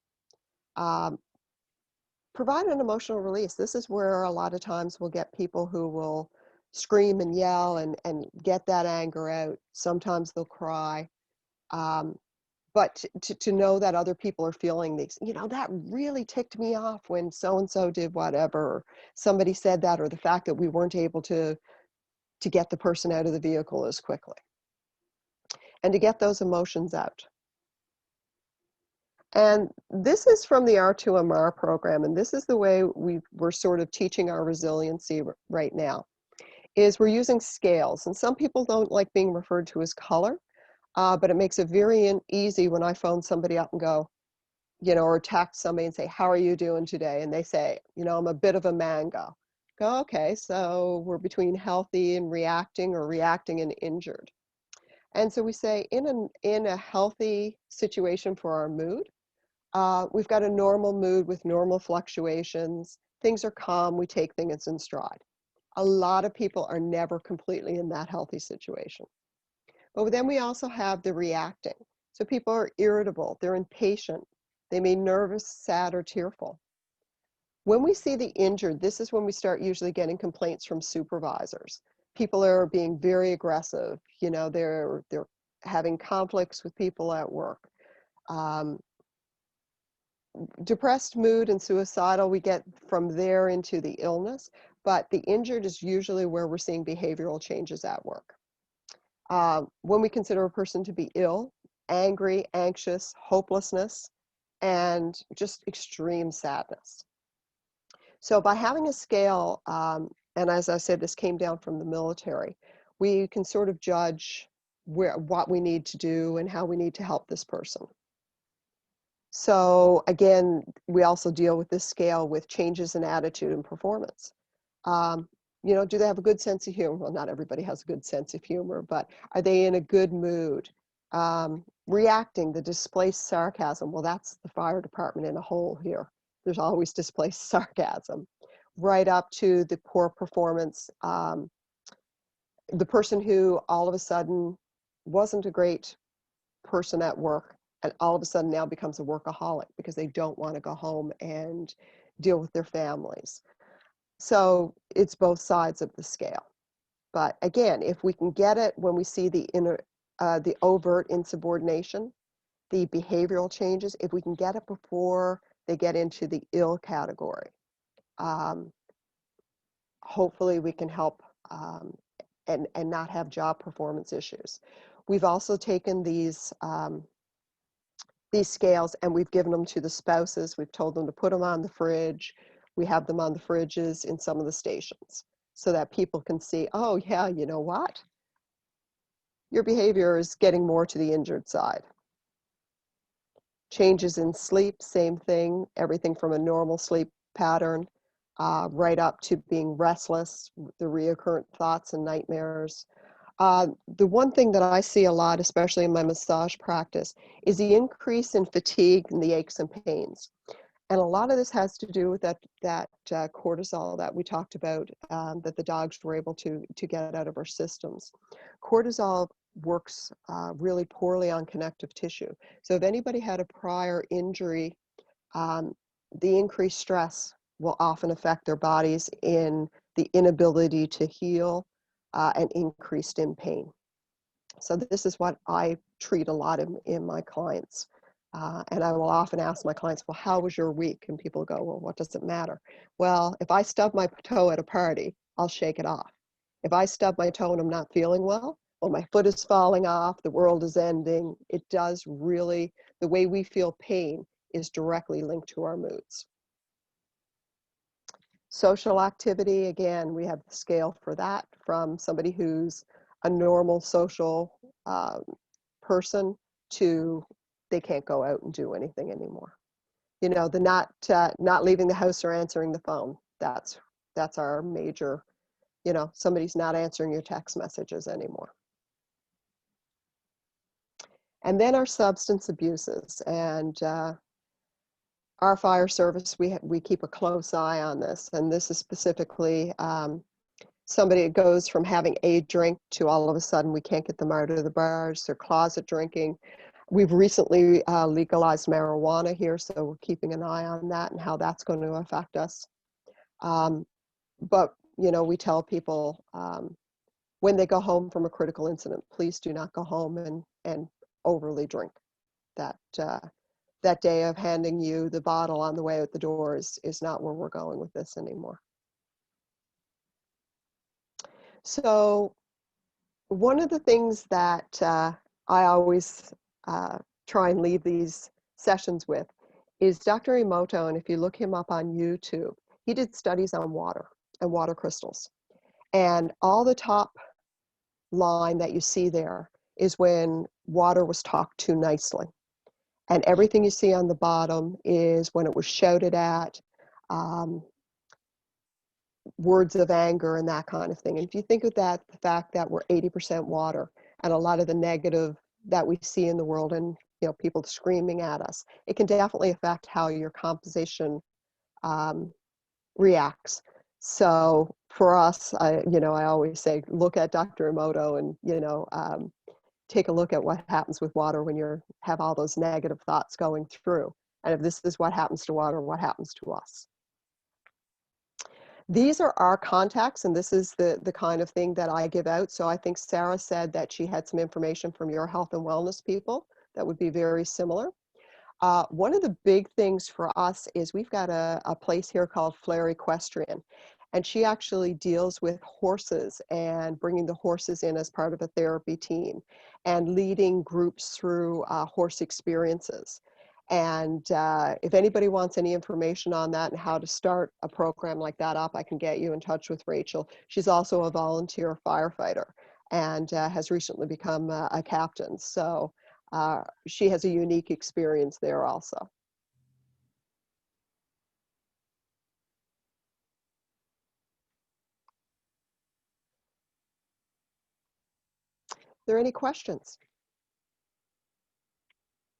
B: Provide an emotional release. This is where a lot of times we'll get people who will scream and yell and get that anger out. Sometimes they'll cry. But to know that other people are feeling these, you know, that really ticked me off when so-and-so did whatever, or somebody said that, or the fact that we weren't able to get the person out of the vehicle as quickly. And to get those emotions out. And this is from the R2MR program, and this is the way we're sort of teaching our resiliency right now, is we're using scales. And some people don't like being referred to as color, but it makes it very easy when I phone somebody up and go, you know, or text somebody and say, how are you doing today? And they say, you know, I'm a bit of a mango. Go, okay, so we're between healthy and reacting, or reacting and injured. And so we say, in a healthy situation for our mood, we've got a normal mood with normal fluctuations. Things are calm, we take things in stride. A lot of people are never completely in that healthy situation. But then we also have the reacting. So people are irritable, they're impatient, they may be nervous, sad, or tearful. When we see the injured, this is when we start usually getting complaints from supervisors. People are being very aggressive, you know, they're having conflicts with people at work. Depressed mood and suicidal, we get from there into the illness, but the injured is usually where we're seeing behavioral changes at work. When we consider a person to be ill, angry, anxious, hopelessness, and just extreme sadness. So by having a scale, and as I said, this came down from the military, we can sort of judge what we need to do and how we need to help this person. So again, we also deal with this scale with changes in attitude and performance. You know, do they have a good sense of humor? Well, not everybody has a good sense of humor, but are they in a good mood? Reacting, the displaced sarcasm. Well, that's the fire department in a hole here. There's always displaced sarcasm. Right up to the poor performance. The person who all of a sudden wasn't a great person at work, and all of a sudden now becomes a workaholic because they don't want to go home and deal with their families. So it's both sides of the scale. But again, if we can get it when we see the overt insubordination, the behavioral changes, if we can get it before they get into the ill category, hopefully we can help and not have job performance issues. We've also taken these scales and we've given them to the spouses. We've told them to put them on the fridge. We have them on the fridges in some of the stations so that people can see, oh yeah, you know what? Your behavior is getting more to the injured side. Changes in sleep, same thing, everything from a normal sleep pattern right up to being restless, the recurrent thoughts and nightmares. The one thing that I see a lot, especially in my massage practice, is the increase in fatigue and the aches and pains. And a lot of this has to do with that cortisol that we talked about, that the dogs were able to get out of our systems. Cortisol works really poorly on connective tissue. So if anybody had a prior injury, the increased stress will often affect their bodies in the inability to heal and increased in pain. So this is what I treat a lot in my clients. And I will often ask my clients, well, how was your week? And people go, well, what does it matter? Well, if I stub my toe at a party, I'll shake it off. If I stub my toe and I'm not feeling well, oh, my foot is falling off, the world is ending. It does really, the way we feel pain is directly linked to our moods. Social activity, again, we have the scale for that from somebody who's a normal social person to they can't go out and do anything anymore. You know, the not leaving the house or answering the phone. That's our major, you know, somebody's not answering your text messages anymore. And then our substance abuses, and our fire service, we keep a close eye on this, and this is specifically somebody that goes from having a drink to all of a sudden we can't get them out of the bars, they're closet drinking. We've recently legalized marijuana here, so we're keeping an eye on that and how that's going to affect us. But, you know, we tell people when they go home from a critical incident, please do not go home and overly drink. That day of handing you the bottle on the way out the door is not where we're going with this anymore. So one of the things that I always try and leave these sessions with is Dr. Emoto, and if you look him up on YouTube, he did studies on water and water crystals. And all the top line that you see there is when water was talked to nicely. And everything you see on the bottom is when it was shouted at, words of anger and that kind of thing. And if you think of that, the fact that we're 80% water and a lot of the negative that we see in the world and, you know, people screaming at us, it can definitely affect how your composition reacts. So for us, I always say, look at Dr. Emoto and, take a look at what happens with water when you have all those negative thoughts going through. And if this is what happens to water, what happens to us? These are our contacts, and this is the kind of thing that I give out. So I think Sarah said that she had some information from your health and wellness people that would be very similar. One of the big things for us is we've got a place here called Flair Equestrian, and she actually deals with horses and bringing the horses in as part of a therapy team and leading groups through horse experiences. And if anybody wants any information on that and how to start a program like that up, I can get you in touch with Rachel. She's also a volunteer firefighter and has recently become a captain. So she has a unique experience there also. Are there any questions?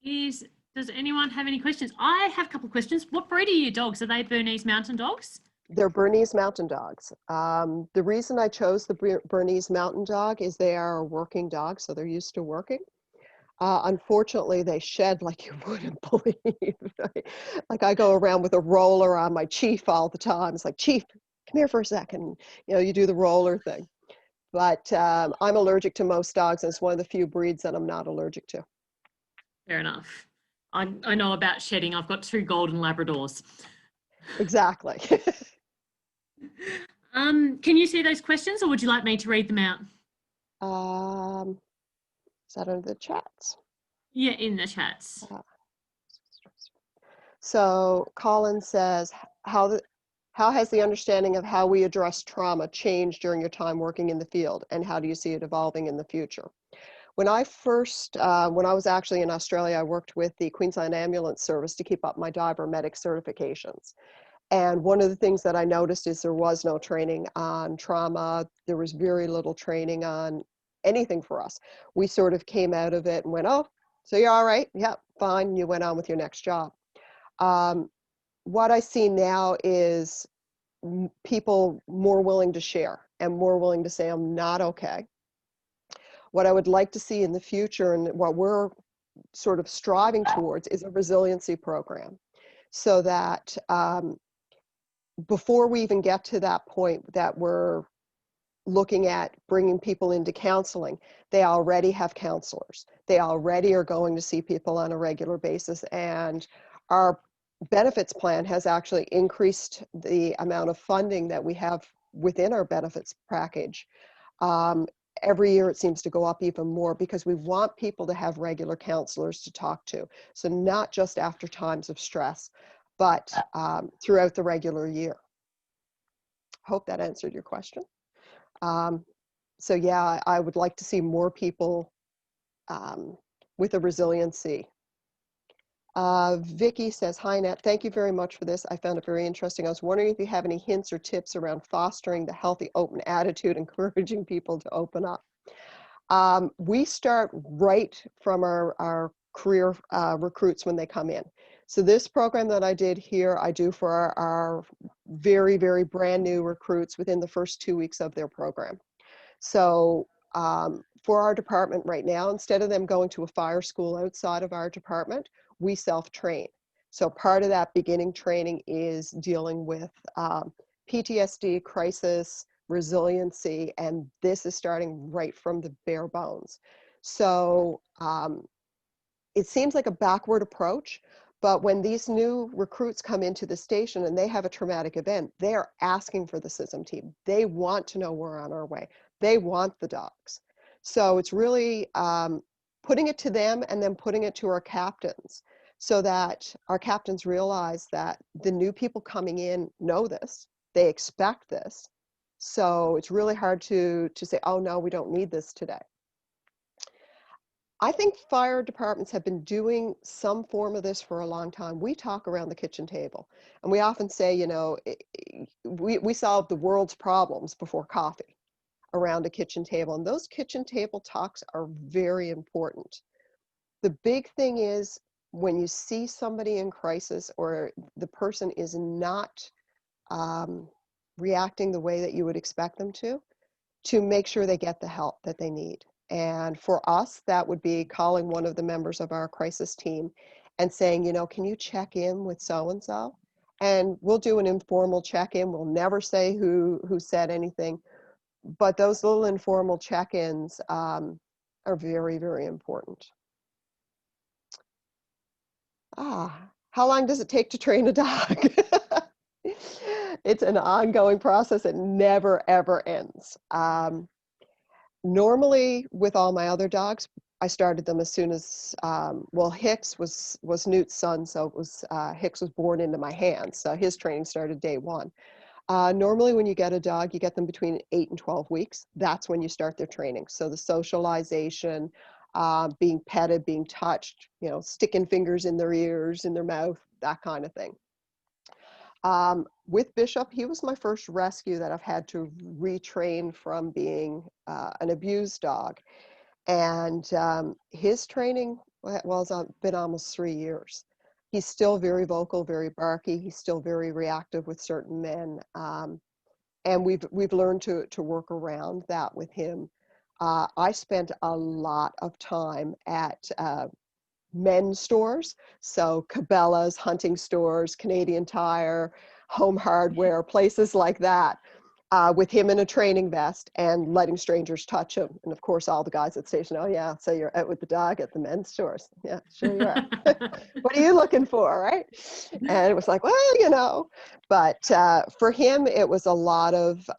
A: Does anyone have any questions? I have a couple of questions. What breed are your dogs? Are they Bernese Mountain Dogs?
B: They're Bernese Mountain Dogs. The reason I chose the Bernese Mountain Dog is they are a working dog, so they're used to working. Unfortunately, they shed like you wouldn't believe. Like I go around with a roller on my Chief all the time. It's like, Chief, come here for a second. You know, you do the roller thing. But I'm allergic to most dogs, and it's one of the few breeds that I'm not allergic to.
A: Fair enough. I know about shedding. I've got 2 golden Labradors.
B: Exactly.
A: Can you see those questions, or would you like me to read them out?
B: Is that under the chats?
A: Yeah, in the chats.
B: So Colin says, how has the understanding of how we address trauma changed during your time working in the field, and how do you see it evolving in the future? When I was actually in Australia, I worked with the Queensland Ambulance Service to keep up my diver medic certifications. And one of the things that I noticed is there was no training on trauma. There was very little training on anything for us. We sort of came out of it and went, oh, so you're all right? Yeah, fine. You went on with your next job. What I see now is people more willing to share and more willing to say, I'm not okay. What I would like to see in the future, and what we're sort of striving towards, is a resiliency program, so that before we even get to that point that we're looking at bringing people into counseling, they already have counselors. They already are going to see people on a regular basis, and our benefits plan has actually increased the amount of funding that we have within our benefits package. every year it seems to go up even more because we want people to have regular counselors to talk to. So not just after times of stress, but throughout the regular year. Hope that answered your question. So yeah, I would like to see more people with a resiliency. Vicky says, hi, Annette. Thank you very much for this. I found it very interesting. I was wondering if you have any hints or tips around fostering the healthy, open attitude, encouraging people to open up. We start right from our career recruits when they come in. So this program that I did here, I do for our very, very brand new recruits within the first 2 weeks of their program. So for our department right now, instead of them going to a fire school outside of our department, we self-train. So part of that beginning training is dealing with PTSD, crisis, resiliency, and this is starting right from the bare bones. So it seems like a backward approach, but when these new recruits come into the station and they have a traumatic event, they're asking for the SISM team. They want to know we're on our way. They want the dogs. So it's really putting it to them and then putting it to our captains so that our captains realize that the new people coming in know this, they expect this. So it's really hard to say, oh no, we don't need this today. I think fire departments have been doing some form of this for a long time. We talk around the kitchen table and we often say, you know, we solve the world's problems before coffee around a kitchen table. And those kitchen table talks are very important. The big thing is when you see somebody in crisis or the person is not reacting the way that you would expect them to make sure they get the help that they need. And for us, that would be calling one of the members of our crisis team and saying, you know, can you check in with so-and-so? And we'll do an informal check-in. We'll never say who said anything, but those little informal check-ins are very, very important. How long does it take to train a dog? It's an ongoing process. It never, ever ends. Normally, with all my other dogs, I started them as soon as, well, Hicks was Newt's son, so it was, Hicks was born into my hands, so his training started day one. Normally, when you get a dog, you get them between 8 and 12 weeks. That's when you start their training. So the socialization, being petted, being touched, you know, sticking fingers in their ears, in their mouth, that kind of thing. With Bishop, he was my first rescue that I've had to retrain from being an abused dog. And his training, well, it's been almost 3 years. He's still very vocal, very barky. He's still very reactive with certain men. And we've learned to work around that with him. I spent a lot of time at men's stores, so Cabela's, hunting stores, Canadian Tire, Home Hardware, places like that, with him in a training vest and letting strangers touch him. And of course, all the guys at the station, oh yeah, so you're out with the dog at the men's stores. Yeah, sure you are. What are you looking for, right? And it was like, well, you know, but for him, it was a lot of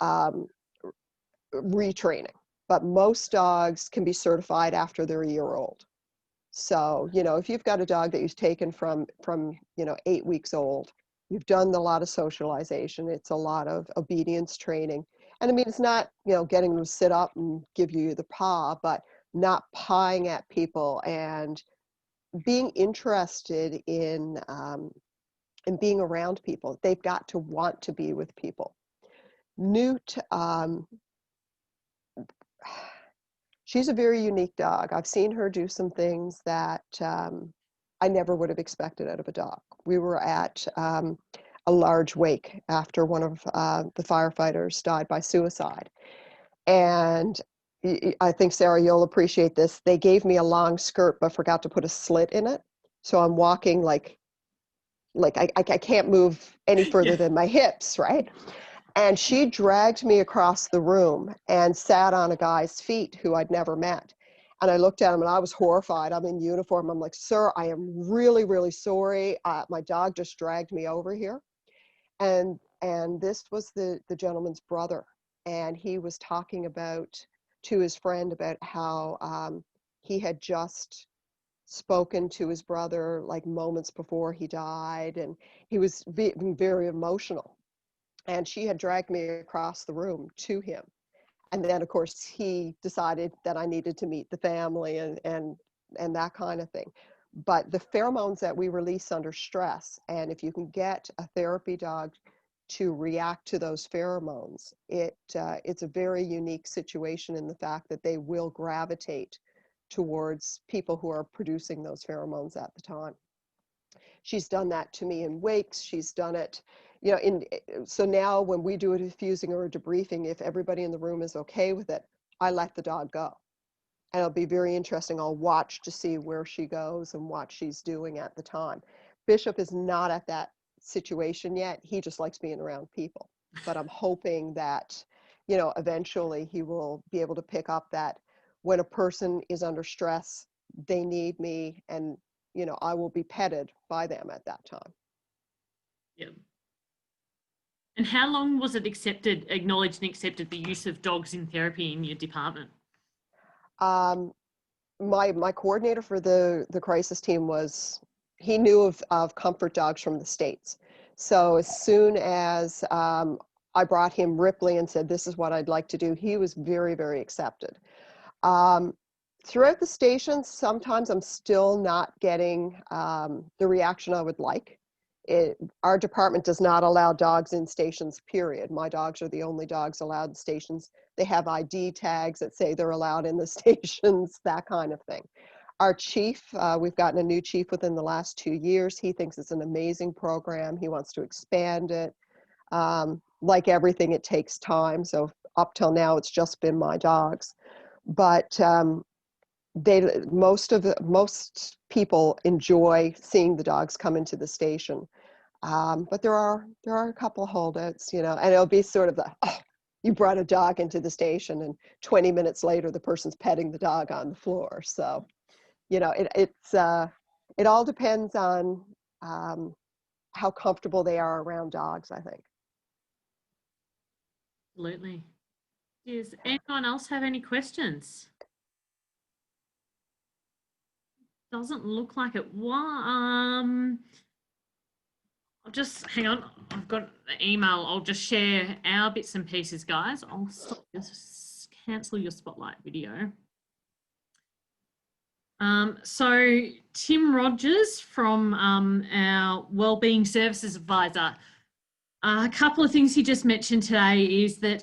B: retraining. But most dogs can be certified after they're a year old. So, you know, if you've got a dog that you've taken from, you know, 8 weeks old, you've done a lot of socialization. It's a lot of obedience training. And I mean, it's not, you know, getting them to sit up and give you the paw, but not pawing at people and being interested in being around people. They've got to want to be with people. Newt, she's a very unique dog. I've seen her do some things that I never would have expected out of a dog. We were at a large wake after one of the firefighters died by suicide. And I think, Sarah, you'll appreciate this. They gave me a long skirt, but forgot to put a slit in it. So I'm walking like I can't move any further than my hips, right? And she dragged me across the room and sat on a guy's feet who I'd never met. And I looked at him and I was horrified. I'm in uniform. I'm like, sir, I am really, really sorry. My dog just dragged me over here. And this was the gentleman's brother. And he was talking about to his friend about how he had just spoken to his brother like moments before he died, and he was being very emotional. And she had dragged me across the room to him. And then, of course, he decided that I needed to meet the family and that kind of thing. But the pheromones that we release under stress, and if you can get a therapy dog to react to those pheromones, it's a very unique situation in the fact that they will gravitate towards people who are producing those pheromones at the time. She's done that to me in wakes. She's done it, so now when we do a diffusing or a debriefing, if everybody in the room is okay with it, I let the dog go. And it'll be very interesting. I'll watch to see where she goes and what she's doing at the time. Bishop is not at that situation yet. He just likes being around people. But I'm hoping that, eventually he will be able to pick up that when a person is under stress, they need me, and, I will be petted by them at that time.
A: Yeah. And how long was it acknowledged and accepted the use of dogs in therapy in your department?
B: My coordinator for the crisis team he knew of comfort dogs from the States. So as soon as I brought him Ripley and said, this is what I'd like to do, he was very, very accepted. Throughout the station, sometimes I'm still not getting the reaction I would like. Our department does not allow dogs in stations, period. My dogs are the only dogs allowed in stations. They have ID tags that say they're allowed in the stations, that kind of thing. Our chief, we've gotten a new chief within the last 2 years. He thinks it's an amazing program. He wants to expand it. Like everything, it takes time. So up till now, it's just been my dogs. But most people enjoy seeing the dogs come into the station. But there are a couple of holdouts, and it'll be sort of you brought a dog into the station, and 20 minutes later the person's petting the dog on the floor. So, it all depends on how comfortable they are around dogs, I think.
A: Absolutely. Does anyone else have any questions? Doesn't look like it. I'll just hang on. I've got the email. I'll just share our bits and pieces, guys. I'll cancel your spotlight video. So Tim Rogers from our Wellbeing Services Advisor. A couple of things he just mentioned today is that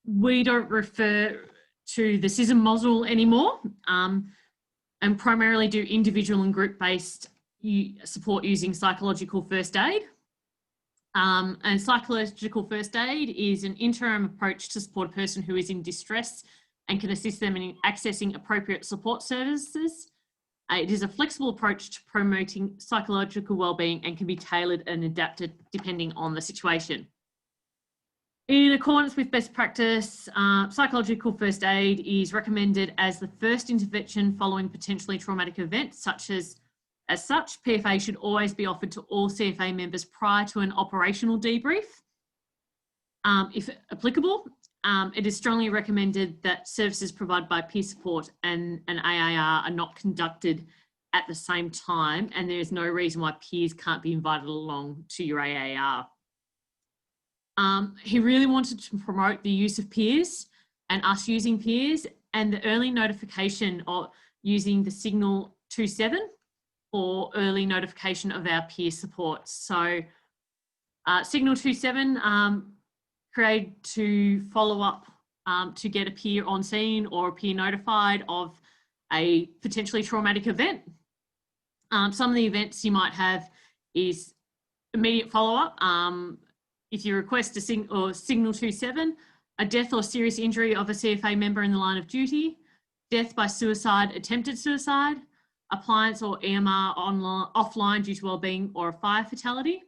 A: we don't refer to the CISM model anymore, and primarily do individual and group-based support using psychological first aid. And psychological first aid is an interim approach to support a person who is in distress and can assist them in accessing appropriate support services. It is a flexible approach to promoting psychological wellbeing and can be tailored and adapted depending on the situation. In accordance with best practice, psychological first aid is recommended as the first intervention following potentially traumatic events, as such, PFA should always be offered to all CFA members prior to an operational debrief. If applicable, it is strongly recommended that services provided by peer support and an AAR are not conducted at the same time, and there is no reason why peers can't be invited along to your AAR. He really wanted to promote the use of peers and us using peers and the early notification of using the Signal 27 or early notification of our peer support. So Signal 27 created to follow up to get a peer on scene or a peer notified of a potentially traumatic event. Some of the events you might have is immediate follow-up. If you request a Signal 27, a death or serious injury of a CFA member in the line of duty, death by suicide, attempted suicide, appliance or EMR offline due to wellbeing or a fire fatality,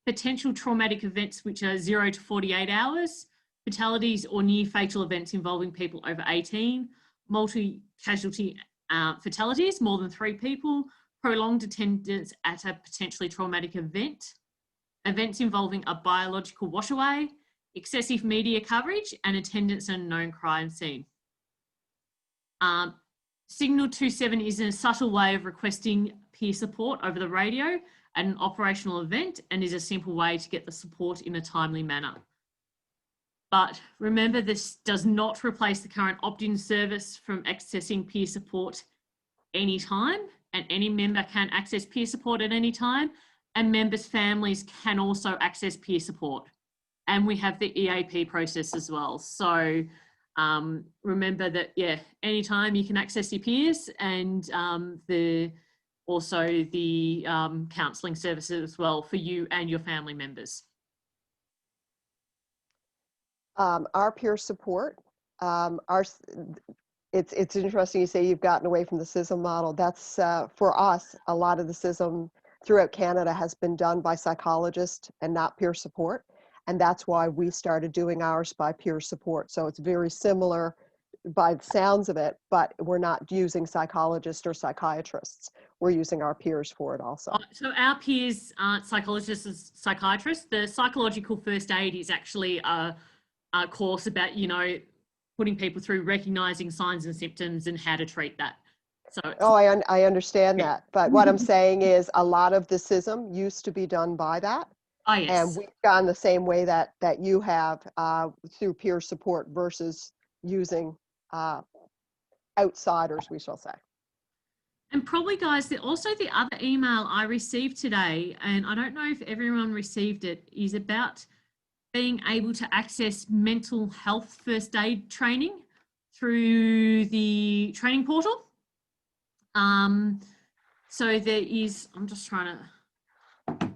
A: potential traumatic events which are 0 to 48 hours, fatalities or near fatal events involving people over 18, multi-casualty fatalities, more than 3 people, prolonged attendance at a potentially traumatic event, events involving a biological washaway, excessive media coverage, and attendance at a known crime scene. Signal 27 is a subtle way of requesting peer support over the radio at an operational event and is a simple way to get the support in a timely manner. But remember, this does not replace the current opt-in service from accessing peer support anytime, and any member can access peer support at any time, and members' families can also access peer support. And we have the EAP process as well. So remember that, yeah, anytime you can access your peers, and also the counselling services as well for you and your family members.
B: Our peer support, it's interesting you say you've gotten away from the CISM model. That's for us, a lot of the CISM throughout Canada has been done by psychologists and not peer support. And that's why we started doing ours by peer support. So it's very similar by the sounds of it, but we're not using psychologists or psychiatrists. We're using our peers for it also.
A: So our peers aren't psychologists and psychiatrists. The psychological first aid is actually a course about, you know, putting people through recognizing signs and symptoms and how to treat that. So
B: I understand that. But what I'm saying is a lot of the CISM used to be done by that.
A: Oh, yes.
B: And we've gone the same way that you have through peer support versus using outsiders, we shall say.
A: And probably, guys, also the other email I received today, and I don't know if everyone received it, is about being able to access mental health first aid training through the training portal. So there is, I'm just trying to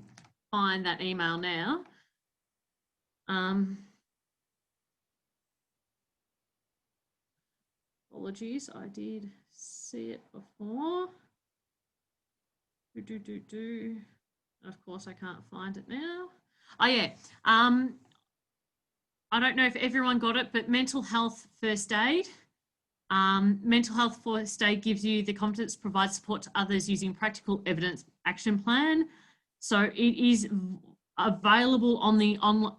A: find that email now. Apologies, I did see it before. Of course, I can't find it now. Oh yeah. I don't know if everyone got it, but mental health first aid. Mental health first aid gives you the confidence to provide support to others using practical evidence action plan. So it is available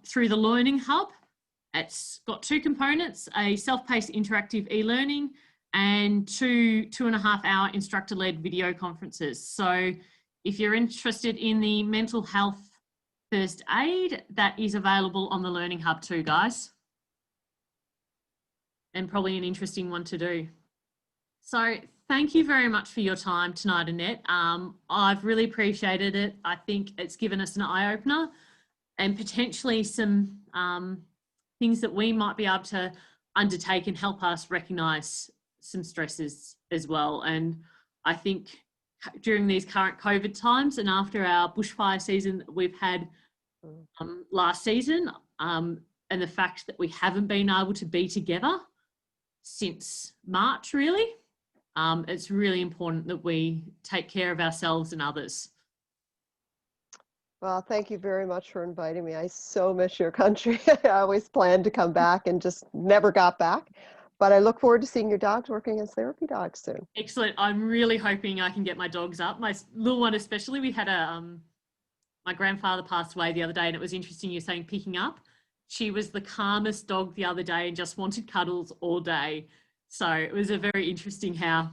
A: through the Learning Hub. It's got two components: a self-paced interactive e-learning and two 2.5-hour instructor-led video conferences. So if you're interested in the mental health first aid, that is available on the Learning Hub too, guys. And probably an interesting one to do. So thank you very much for your time tonight, Annette. I've really appreciated it. I think it's given us an eye-opener and potentially some things that we might be able to undertake and help us recognise some stresses as well. And I think during these current COVID times and after our bushfire season that we've had last season, and the fact that we haven't been able to be together since March, really, it's really important that we take care of ourselves and others.
B: Well, thank you very much for inviting me. I so miss your country. I always planned to come back and just never got back. But I look forward to seeing your dogs working as therapy dogs soon.
A: Excellent. I'm really hoping I can get my dogs up. My little one especially. We had my grandfather passed away the other day, and it was interesting you saying picking up. She was the calmest dog the other day and just wanted cuddles all day. So it was a very interesting how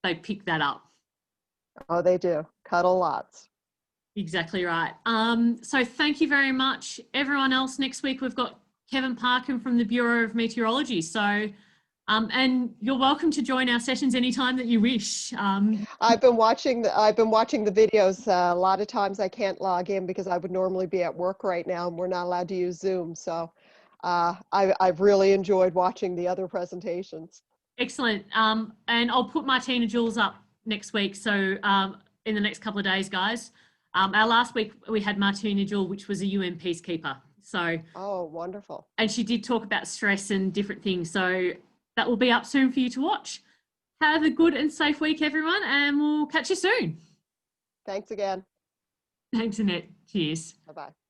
A: they picked that up.
B: Oh, they do. Cuddle lots.
A: Exactly right. So thank you very much. Everyone else, next week we've got Kevin Parkin from the Bureau of Meteorology. So, and you're welcome to join our sessions anytime that you wish.
B: I've been watching the videos. A lot of times I can't log in because I would normally be at work right now, and we're not allowed to use Zoom. So I've really enjoyed watching the other presentations.
A: Excellent. And I'll put Martina Jules up next week. So in the next couple of days, guys. Our last week we had Martina Jules, which was a UN peacekeeper. So,
B: oh, wonderful.
A: And she did talk about stress and different things. So that will be up soon for you to watch. Have a good and safe week, everyone, and we'll catch you soon.
B: Thanks again.
A: Thanks, Annette. Cheers.
B: Bye-bye.